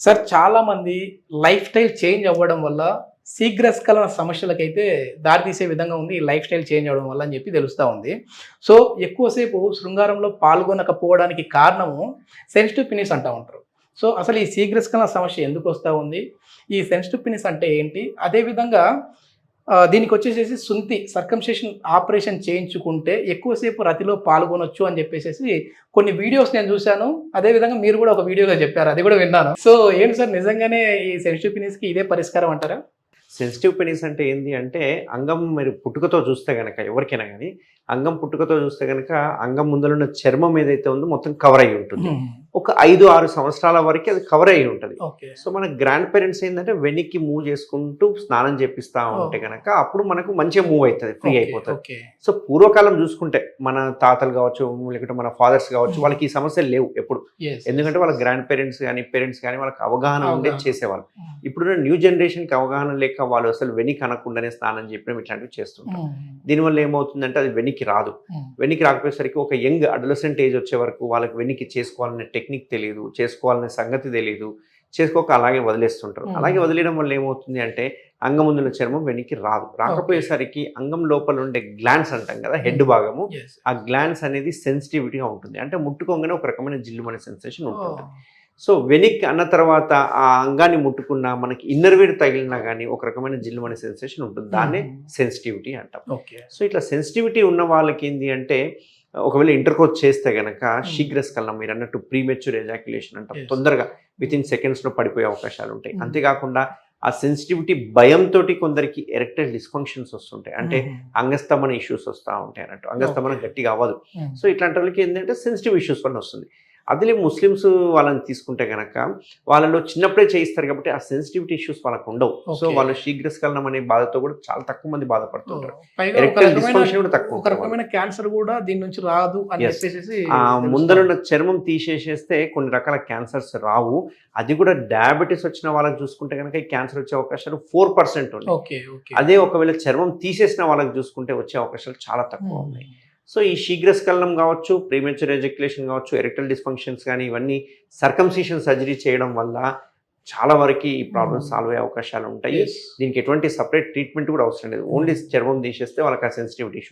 Sir చాలామంది life style change అవ్వడం వల్ల శీఘ్రస్ఖలన సమస్యలకైతే దారితీసే విధంగా ఉంది ఈ లైఫ్ స్టైల్ చేంజ్ అవ్వడం వల్ల అని చెప్పి తెలుస్తూ ఉంది. సో ఎక్కువసేపు శృంగారంలో పాల్గొనకపోవడానికి కారణము సెన్సిటివ్ పినిస్ అంటూ ఉంటారు. సో అసలు ఈ శీఘ్రస్ఖలన సమస్య ఎందుకు వస్తూ ఉంది, ఈ సెన్సిటివ్ పినిస్ అంటే ఏంటి, అదేవిధంగా దీనికి వచ్చేసేసి సుంతి సర్కంసేషన్ ఆపరేషన్ చేయించుకుంటే ఎక్కువసేపు రతిలో పాల్గొనొచ్చు అని చెప్పేసి కొన్ని వీడియోస్ నేను చూశాను. అదేవిధంగా మీరు కూడా ఒక వీడియోలో చెప్పారు, అది కూడా విన్నాను. సో ఏంటి సార్, నిజంగానే ఈ సెన్సిటివ్ పినిస్కి ఇదే పరిష్కారం అంటారా? సెన్సిటివ్ పెనిస్ అంటే ఏంటి అంటే అంగం మీరు పుట్టుకతో చూస్తే కనుక ఎవరికైనా కానీ అంగం పుట్టుకతో చూస్తే కనుక అంగం ముందర ఉన్న చర్మం ఏదైతే ఉందో మొత్తం కవర్ అయ్యి ఉంటుంది. ఒక 5-6 సంవత్సరాల వరకు అది కవర్ అయ్యి ఉంటుంది. సో మన గ్రాండ్ పేరెంట్స్ ఏంటంటే వెనక్కి మూవ్ చేసుకుంటూ స్నానం చేపిస్తా ఉంటే కనుక అప్పుడు మనకు మంచిగా మూవ్ అవుతుంది, ఫ్రీ అయిపోతుంది. సో పూర్వకాలం చూసుకుంటే మన తాతలు కావచ్చు, లేకుంటే మన ఫాదర్స్ కావచ్చు, వాళ్ళకి ఈ సమస్యలు లేవు ఎప్పుడు. ఎందుకంటే వాళ్ళ గ్రాండ్ పేరెంట్స్ కానీ పేరెంట్స్ కానీ వాళ్ళకి అవగాహన ఉండే చేసేవాళ్ళు. ఇప్పుడున్న న్యూ జనరేషన్కి అవగాహన లేక వాళ్ళు అసలు వెనక్కి అనకుండానే స్నానం చెప్పడం ఇట్లాంటివి చేస్తుంటారు. దీనివల్ల ఏమవుతుందంటే అది వెనక్కి రాదు. వెనక్కి రాకపోయేసరికి ఒక యంగ్ అడలసెంట్ ఏజ్ వచ్చే వరకు వాళ్ళకి వెనక్కి చేసుకోవాలనే టెక్నిక్ తెలియదు, చేసుకోవాలనే సంగతి తెలియదు, చేసుకోక అలాగే వదిలేస్తుంటారు. అలాగే వదిలేయడం వల్ల ఏమవుతుంది అంటే అంగం ముందున్న చర్మం వెనక్కి రాకపోయేసరికి అంగం లోపల ఉండే గ్లాండ్స్ అంటాం కదా, హెడ్ భాగము, ఆ గ్లాండ్స్ అనేది సెన్సిటివిటీగా ఉంటుంది. అంటే ముట్టుకోగానే ఒక రకమైన జిల్లు అనే సెన్సేషన్ ఉంటుంది. సో వెనక్కి అన్న తర్వాత ఆ అంగాన్ని ముట్టుకున్నా మనకి ఇన్నర్ వేర్ తగిలినా కానీ ఒక రకమైన జిల్లు అనే సెన్సేషన్ ఉంటుంది. దాన్నే సెన్సిటివిటీ అంటాం. సో ఇట్లా సెన్సిటివిటీ ఉన్న వాళ్ళకి ఏంటి అంటే ఒకవేళ ఇంటర్కోర్స్ చేస్తే గనక శీఘ్రస్ఖలనం, మీరు అన్నట్టు ప్రీమెచ్యూర్ ఎజాక్యులేషన్ అంటాం, తొందరగా వితిన్ సెకండ్స్లో పడిపోయే అవకాశాలు ఉంటాయి. అంతేకాకుండా ఆ సెన్సిటివిటీ భయంతో కొందరికి ఎరెక్టైల్ డిస్ఫంక్షన్స్ వస్తుంటాయి, అంటే అంగస్తమన ఇష్యూస్ వస్తూ ఉంటాయి అన్నట్టు. అంగస్తమనం గట్టిగా అవ్వదు. సో ఇట్లాంటి వాళ్ళకి ఏంటంటే సెన్సిటివ్ ఇష్యూస్ వల్ల వస్తుంది. అదిలే ముస్లిమ్స్ వాళ్ళని తీసుకుంటే కనుక వాళ్ళలో చిన్నప్పుడే చేయిస్తారు కాబట్టి ఆ సెన్సిటివిటీ ఇష్యూస్ వాళ్ళకు ఉండవు. సో వాళ్ళు శీఘ్రస్ఖలనం అనే బాధతో కూడా చాలా తక్కువ మంది బాధపడుతుంటారు. క్యాన్సర్ కూడా దీని నుంచి రాదు అని చెప్పేసి ముందరున్న చర్మం తీసేసేస్తే కొన్ని రకాల క్యాన్సర్స్ రావు. అది కూడా డయాబెటీస్ వచ్చిన వాళ్ళకి చూసుకుంటే కనుక ఈ క్యాన్సర్ వచ్చే అవకాశాలు 4% ఉన్నాయి. అదే ఒకవేళ చర్మం తీసేసిన వాళ్ళకి చూసుకుంటే వచ్చే అవకాశాలు చాలా తక్కువ ఉన్నాయి. సో ఈ శీఘ్రస్ఖలనం కావచ్చు, ప్రీమెచ్యూర్ ఎజాక్యులేషన్ కావచ్చు, ఎరెక్టల్ డిస్ఫంక్షన్స్ కానీ ఇవన్నీ సర్కంసిషన్ సర్జరీ చేయడం వల్ల చాలా వరకు ఈ ప్రాబ్లమ్స్ సాల్వ్ అయ్యే అవకాశాలు ఉంటాయి. దీనికి ఎటువంటి సపరేట్ ట్రీట్మెంట్ కూడా అవసరం లేదు. ఓన్లీ చర్మం తీసేస్తే వాళ్ళకి ఆ సెన్సిటివిటీ